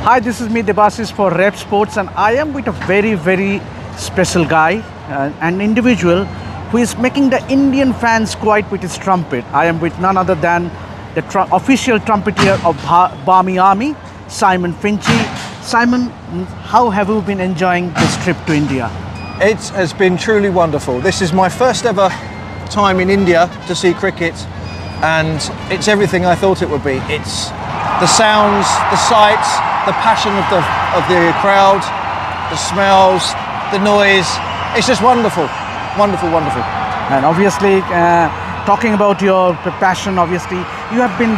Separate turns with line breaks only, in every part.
Hi, this is me, Debasis for Rep Sports, and I am with a very, very special guy, an individual who is making the Indian fans quiet with his trumpet. I am with none other than the official trumpeter of Barmy Army, Simon Finchy. Simon, how have you been enjoying this trip to India?
It has been truly wonderful. This is my first ever time in India to see cricket, and it's everything I thought it would be. It's the sounds, the sights, the passion of the crowd, the smells, the noise. It's just wonderful, wonderful, wonderful.
And obviously, talking about your passion, obviously, you have been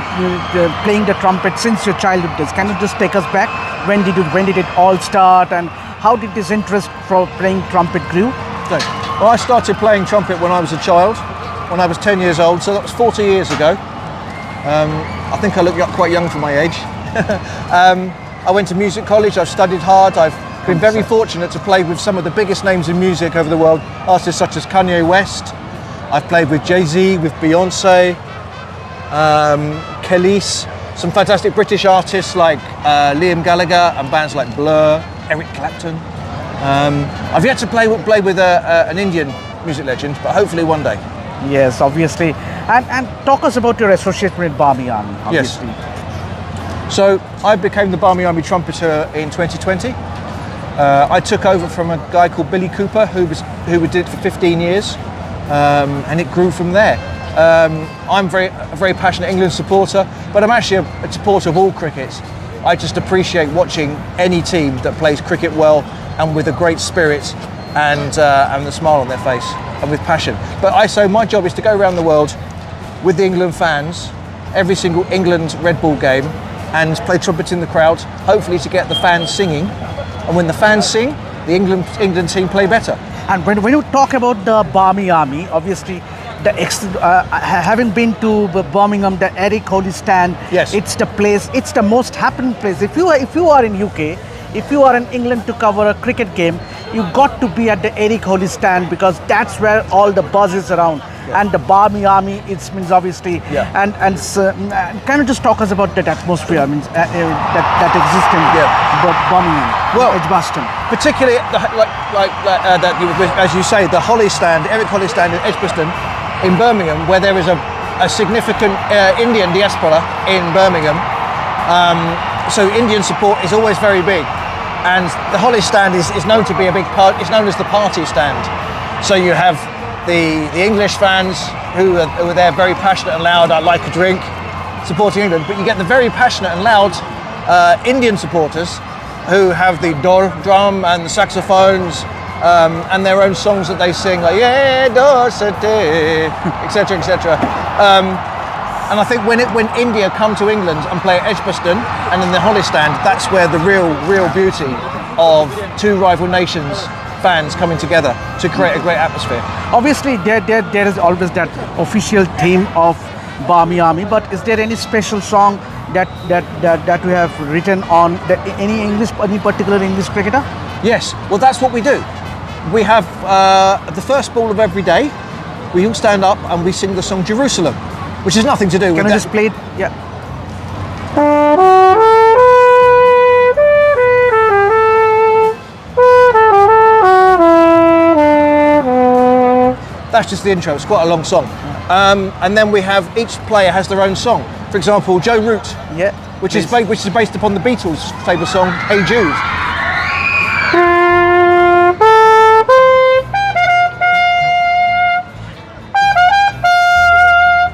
playing the trumpet since your childhood days. Can you just take us back? When did it all start, and how did this interest for playing trumpet grew?
Okay. Well, I started playing trumpet when I was a child, when I was 10 years old, so that was 40 years ago. I think I look quite young for my age. I went to music college, I've studied hard, I've been very fortunate to play with some of the biggest names in music over the world, artists such as Kanye West. I've played with Jay-Z, with Beyonce, Kelis, some fantastic British artists like Liam Gallagher and bands like Blur, Eric Clapton. I've yet to play with an Indian music legend, but hopefully one day.
Yes, obviously. And talk us about your association with Barmy Army, obviously.
Yes. So I became the Barmy Army trumpeter in 2020. I took over from a guy called Billy Cooper, who did it for 15 years, and it grew from there. I'm a very passionate England supporter, but I'm actually a supporter of all cricket. I just appreciate watching any team that plays cricket well and with a great spirit and a smile on their face and with passion. So my job is to go around the world with the England fans, every single England Red Ball game, and play trumpet in the crowd, hopefully to get the fans singing. And when the fans sing, the England team play better.
And when you talk about the Barmy Army, obviously, having been to Birmingham, the Eric Holy Stand,
yes,
it's the place, it's the most happening place. If you are in UK, if you are in England to cover a cricket game, you got to be at the Eric Holy Stand, because that's where all the buzz is around. Yeah. And the Barmy Army, it means obviously,
yeah.
And can you just talk us about that atmosphere, that exists in Birmingham, Edgbaston?
Particularly, as you say, the Holly Stand, Eric Holly Stand in Edgbaston, in Birmingham, where there is a significant Indian diaspora in Birmingham. So Indian support is always very big. And the Holly Stand is known to be a big part. It's known as the party stand. So you have the English fans who are there, very passionate and loud. I like a drink, supporting England. But you get the very passionate and loud Indian supporters who have the drum and the saxophones and their own songs that they sing, like "Yeah, Dorsety," etc., etc. And I think when India come to England and play at Edgbaston and in the Holly Stand, that's where the real beauty of two rival nations fans coming together to create a great atmosphere.
Obviously, there is always that official theme of Barmy Army, but is there any special song that we have written on any particular English cricketer?
Yes, well that's what we do. We have the first ball of every day, we all stand up and we sing the song Jerusalem, which has nothing to do with that.
Can I just play it? Yeah.
That's just the intro, it's quite a long song. And then we have, each player has their own song. For example, Joe Root, which is based upon the Beatles' famous song, Hey Jude.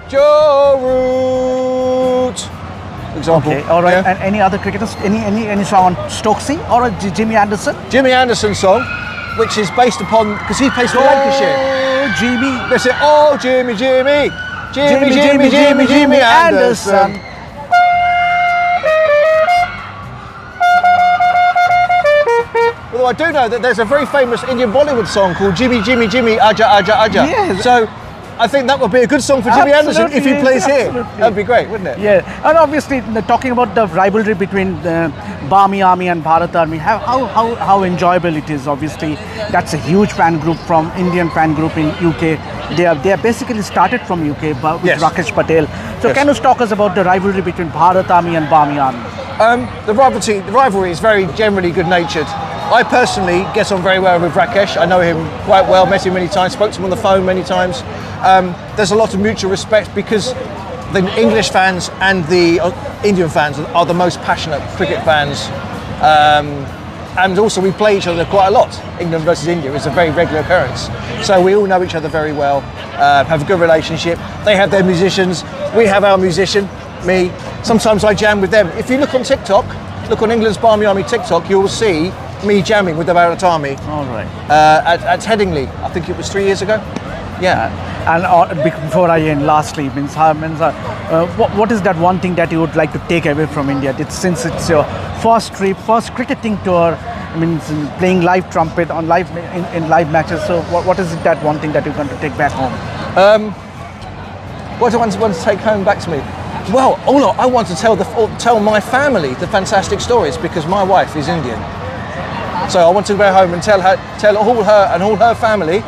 Joe Root, for example.
Okay, all right.
Yeah.
And any other cricketers? Any song on Stokesy or Jimmy Anderson?
Jimmy Anderson's song, which is based upon, because he plays for Lancashire.
Jimmy.
They say, oh, Jimmy Anderson. Although I do know that there's a very famous Indian Bollywood song called Jimmy, Jimmy, Jimmy, Aja, Aja, Aja.
Yes.
So I think that would be a good song for Jimmy Anderson if he plays here. That'd be great, wouldn't it?
Yeah, and obviously talking about the rivalry between the Barmy Army and Bharat Army, how enjoyable it is. Obviously, that's a huge fan group from Indian fan group in UK. They are basically started from UK with Rakesh Patel. So can you talk us about the rivalry between Bharat Army and Barmy Army?
The rivalry is very generally good-natured. I personally get on very well with Rakesh. I know him quite well, met him many times, spoke to him on the phone many times. There's a lot of mutual respect because the English fans and the Indian fans are the most passionate cricket fans. And also we play each other quite a lot. England versus India is a very regular occurrence. So we all know each other very well, have a good relationship. They have their musicians, we have our musician, me. Sometimes I jam with them. If you look on TikTok, look on England's Barmy Army TikTok, you will see me jamming with the Bharat Army.
All right.
At Headingley, I think it was 3 years ago. Yeah.
And before I end, lastly, what is that one thing that you would like to take away from India? Since it's your first trip, first cricketing tour, playing live trumpet on in live matches. So what is that one thing that you're going to take back home?
What do I want to take home back to me? Well, I want to tell my family the fantastic stories because my wife is Indian. So I want to go home and tell all her family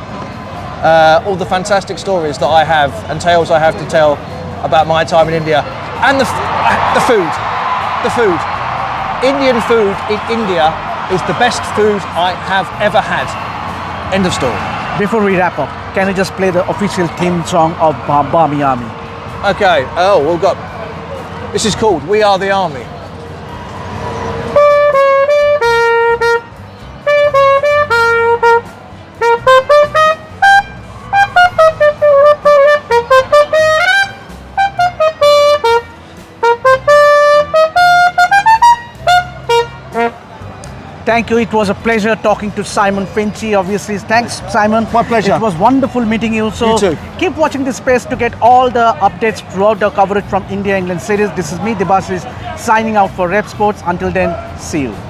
all the fantastic stories that I have and tales I have to tell about my time in India and the food. Indian food in India is the best food I have ever had. End of story.
Before we wrap up, can you just play the official theme song of Barmy Army?
Okay. This is called "We Are the Army."
Thank you. It was a pleasure talking to Simon Finchy. Obviously, thanks, Simon.
My pleasure.
It was wonderful meeting you. So
you too.
Keep watching this space to get all the updates throughout the coverage from India-England series. This is me, Debashis, signing out for Rep Sports. Until then, see you.